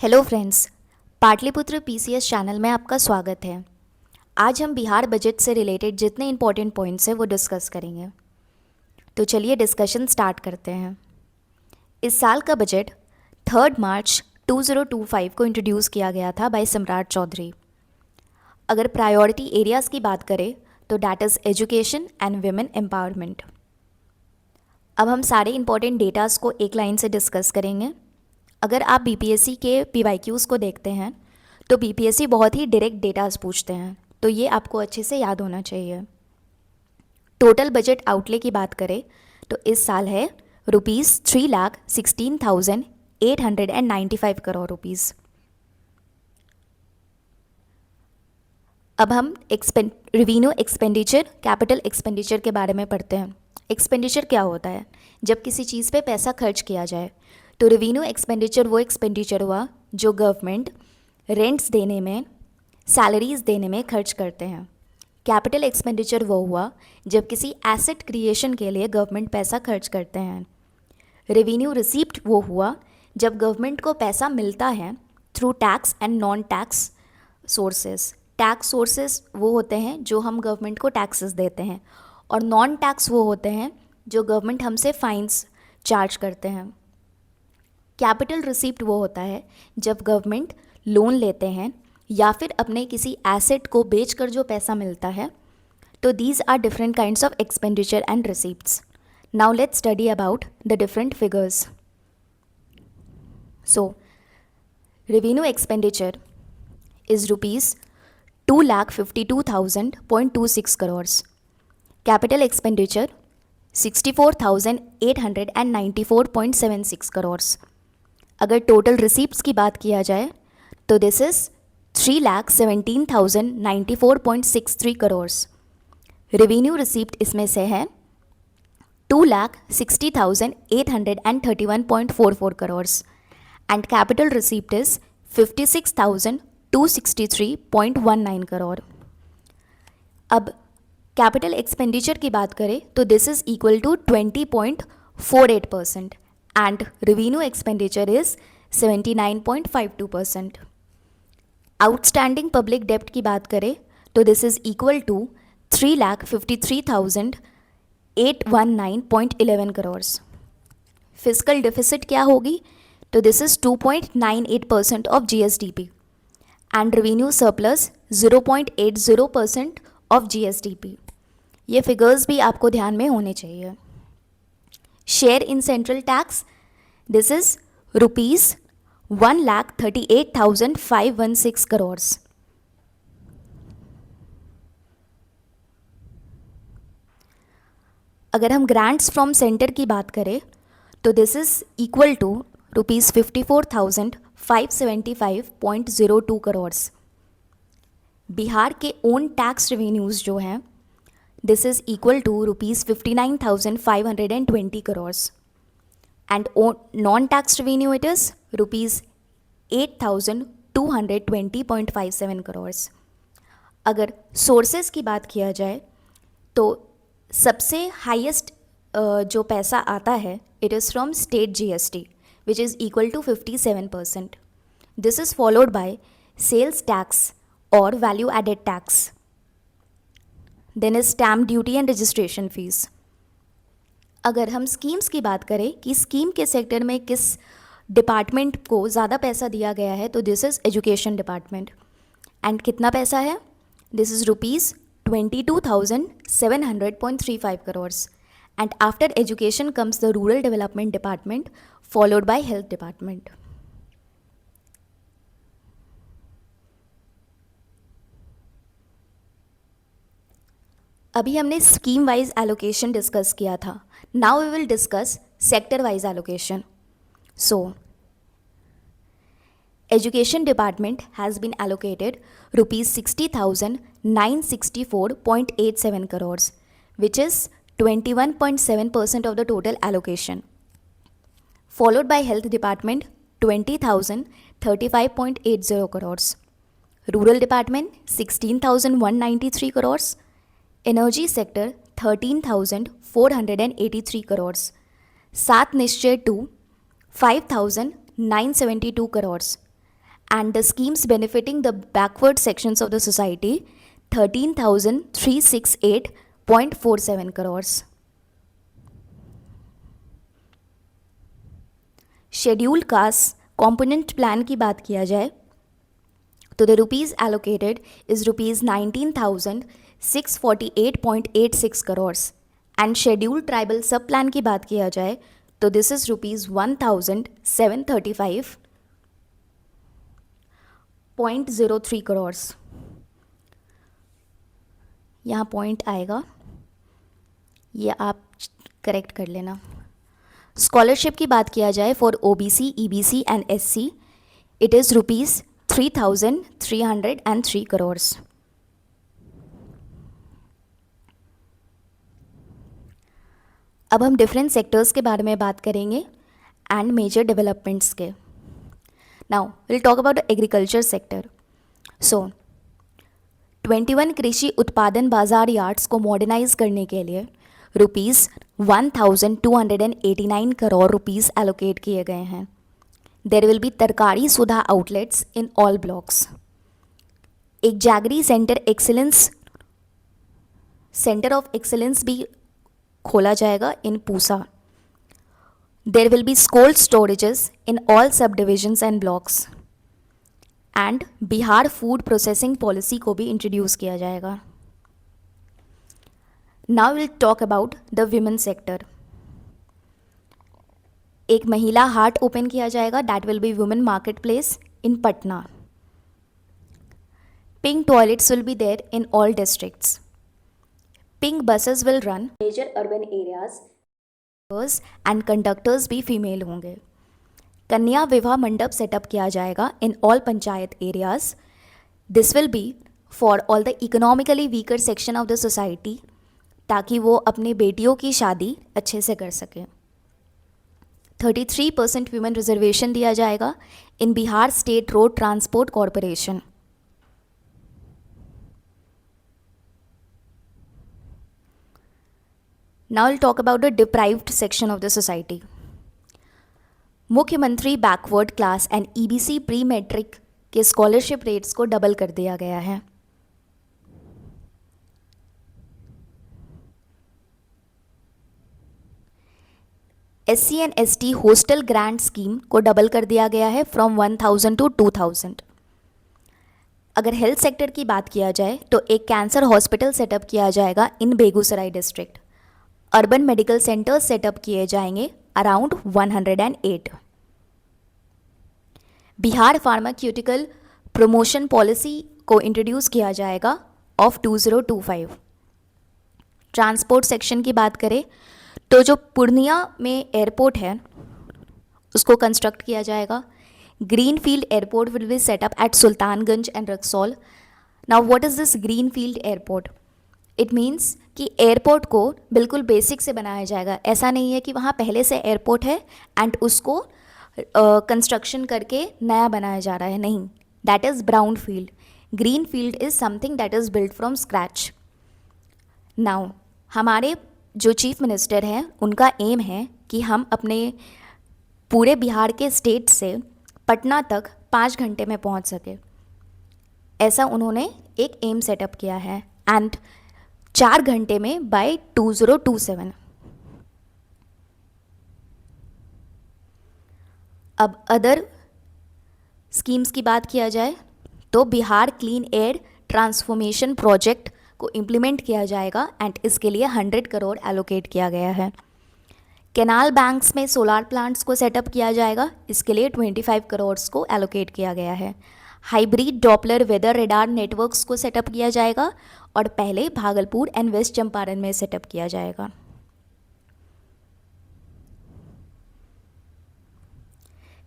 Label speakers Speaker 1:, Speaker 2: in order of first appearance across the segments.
Speaker 1: Hello friends, Pataliputra PCS channel में आपका स्वागत है। आज हम बिहार बजट से रिलेटेड जितने इम्पोर्टेंट पॉइंट्स हैं वो डिस्कस करेंगे। तो चलिए डिस्कशन स्टार्ट करते हैं। इस साल का बजट 3 मार्च 2025 को इंट्रोड्यूस किया गया था बाय सम्राट चौधरी। अगर प्रायोरिटी एरियाज़ की बात करें तो that is education and women empowerment. अब हम सारे इम्पोर्टेंट डेटाज़ को एक लाइन से डिस्कस करेंगे। अगर आप बीपीएससी के पीवाईक्यूज़ को देखते हैं तो बीपीएससी बहुत ही डायरेक्ट डेटाज पूछते हैं, तो ये आपको अच्छे से याद होना चाहिए। टोटल बजट आउटले की बात करें तो इस साल है ₹3,16,895 करोड़ रुपीज़। अब हम रेवेन्यू एक्सपेंडिचर, कैपिटल एक्सपेंडिचर के बारे में पढ़ते हैं। एक्सपेंडिचर क्या होता है? जब किसी चीज़ पे पैसा खर्च किया जाए। तो रेवेन्यू एक्सपेंडिचर वो एक्सपेंडिचर हुआ जो गवर्नमेंट रेंट्स देने में, सैलरीज देने में खर्च करते हैं। कैपिटल एक्सपेंडिचर वो हुआ जब किसी एसेट क्रिएशन के लिए गवर्नमेंट पैसा खर्च करते हैं। रेवेन्यू रिसीप्ट वो हुआ जब गवर्नमेंट को पैसा मिलता है through tax and non tax sources. Tax sources वो होते हैं जो हम गवर्नमेंट को टैक्सेस देते हैं, और नॉन टैक्स वो होते हैं जो गवर्नमेंट हमसे फाइन्स चार्ज करते हैं। कैपिटल रिसीप्ट वो होता है जब गवर्नमेंट लोन लेते हैं या फिर अपने किसी एसेट को बेचकर जो पैसा मिलता है। तो these are different kinds of expenditure and receipts. Now let's study about the different figures. So revenue expenditure is ₹2,52,000.26 crores. Capital expenditure 64,894.76 crores. अगर टोटल रिसीप्ट्स की बात किया जाए तो this is 3,17,094.63 crores. Revenue receipt इसमें से है 2,60,831.44 crores and capital receipt is 56,263.19 crore. अब कैपिटल एक्सपेंडिचर की बात करें तो this is equal to 20.48% and revenue expenditure is 79.52%. Outstanding public डेप्ट की बात करें तो this is equal to 3,53,819.11 crores. Physical deficit क्या होगी? तो this is 2.98% of GSDP and revenue surplus 0.80% of GSDP. ये फिगर्स भी आपको ध्यान में होने चाहिए. Share in central tax this is ₹1,38,516 crores. अगर हम ग्रांट्स फ्रॉम सेंटर की बात करें तो this is equal to ₹54,575.02 crores. Bihar के ओन टैक्स रेवेन्यूज़ जो हैं this is equal to ₹59,520 crores and non tax revenue it is ₹8,220.57 crores. अगर सोर्सेज की बात किया जाए तो सबसे हाईएस्ट जो पैसा आता है it is from state GST which is equal to 57%. This is followed by sales tax और value added tax. Then is stamp duty and registration fees. अगर हम स्कीम्स की बात करें कि स्कीम के सेक्टर में किस डिपार्टमेंट को ज़्यादा पैसा दिया गया है तो this is education department. And कितना पैसा है? This is ₹22,700.35 crores. And after education comes the rural development department followed by health department. अभी हमने स्कीम वाइज एलोकेशन डिस्कस किया था. Now we will discuss sector wise allocation. So education department has been allocated ₹60,964.87 crores which is 21.7% of the total allocation. Followed by health department 20,035.80 crores. Rural department 16,193 crores. Energy sector 13,483 crores. सात निश्चय 2 5,972 crores. and the schemes benefiting the backward sections of the society 13,368.47 crores. Scheduled caste component plan की बात किया जाए तो the rupees allocated is rupees 19,648.86 crores and scheduled tribal सब plan की बात किया जाए तो दिस इज़ रुपीज़ 1,735.03 करोर्स. यहाँ पॉइंट आएगा, ये आप करेक्ट कर लेना. स्कॉलरशिप की बात किया जाए for OBC, EBC and SC it is rupees 3,303 crores. अब हम डिफरेंट सेक्टर्स के बारे में बात करेंगे एंड मेजर डेवलपमेंट्स के. Now will talk about the agriculture sector. So 21 कृषि उत्पादन बाजार यार्ड्स को मॉडर्नाइज करने के लिए रुपीज़ 1,289 करोड़ रुपीज़ एलोकेट किए गए हैं. देर will be Tarkari Sudha outlets in all blocks. एक जैगरी सेंटर ऑफ एक्सीलेंस भी खोला जाएगा in Pusa. There will be cold storages in all sub divisions and blocks. And Bihar food processing policy को भी इंट्रोड्यूस किया जाएगा. Now will talk about the women sector. एक महिला हाट ओपन किया जाएगा, that will be women market place in Patna. Pink toilets will be there in all districts. Pink buses will run major urban areas and conductors भी female होंगे. कन्या विवाह मंडप सेटअप किया जाएगा in all panchayat areas. This will be for all the economically weaker section of the society, ताकि वो अपनी बेटियों की शादी अच्छे से कर सकें. 33% वुमेन रिजर्वेशन दिया जाएगा in Bihar state road transport corporation. Now will talk about the deprived section of the society. मुख्यमंत्री backward class and EBC pre matric के स्कॉलरशिप रेट्स को डबल कर दिया गया है. SC and ST hostel grant scheme को डबल कर दिया गया है फ्रॉम 1,000 टू 2,000. अगर हेल्थ सेक्टर की बात किया जाए तो एक कैंसर हॉस्पिटल सेटअप किया जाएगा in Begusarai district. Urban medical centres setup किए जाएंगे around 108. Bihar pharmaceutical promotion policy को इंट्रोड्यूस किया जाएगा ऑफ 2025. ट्रांसपोर्ट सेक्शन की बात करें तो जो पूर्णिया में एयरपोर्ट है उसको कंस्ट्रक्ट किया जाएगा. Green field airport will be set up at Sultanganj and Raxaul. Now what is this green field airport? It means कि एयरपोर्ट को बिल्कुल बेसिक से बनाया जाएगा. ऐसा नहीं है कि वहाँ पहले से एयरपोर्ट है एंड उसको कंस्ट्रक्शन करके नया बनाया जा रहा है. नहीं, that is brown field. Green field is something that is build from scratch. Now हमारे जो चीफ मिनिस्टर हैं उनका एम है कि हम अपने पूरे बिहार के स्टेट से पटना तक 5 घंटे में पहुंच सके. ऐसा उन्होंने एक एम सेटअप किया है एंड 4 घंटे में बाय 2027. अब अदर स्कीम्स की बात किया जाए तो Bihar clean air transformation project को इम्प्लीमेंट किया जाएगा एंड इसके लिए 100 करोड़ एलोकेट किया गया है. कैनाल बैंक्स में सोलार प्लांट्स को सेटअप किया जाएगा, इसके लिए 25 करोड़ को एलोकेट किया गया है. Hybrid Doppler weather radar networks को सेटअप किया जाएगा और पहले भागलपुर एंड वेस्ट चंपारण में सेटअप किया जाएगा.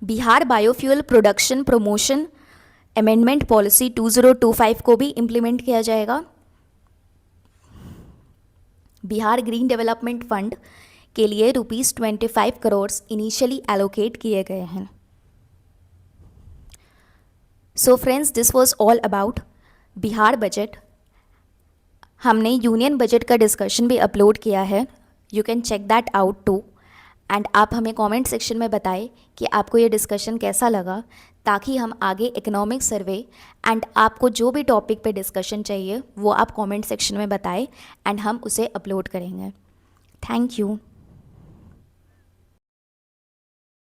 Speaker 1: Bihar biofuel production promotion amendment policy 2025 को भी इम्प्लीमेंट किया जाएगा. बिहार ग्रीन डेवलपमेंट फंड के लिए ₹25 करोड़ इनिशियली एलोकेट किए गए हैं. So friends, this was all about Bihar budget. हमने यूनियन बजट का डिस्कशन भी अपलोड किया है, you can check that out too. And आप हमें कमेंट सेक्शन में बताएं कि आपको ये डिस्कशन कैसा लगा, ताकि हम आगे इकोनॉमिक सर्वे एंड आपको जो भी टॉपिक पे डिस्कशन चाहिए वो आप कमेंट सेक्शन में बताएं एंड हम उसे अपलोड करेंगे। Thank you.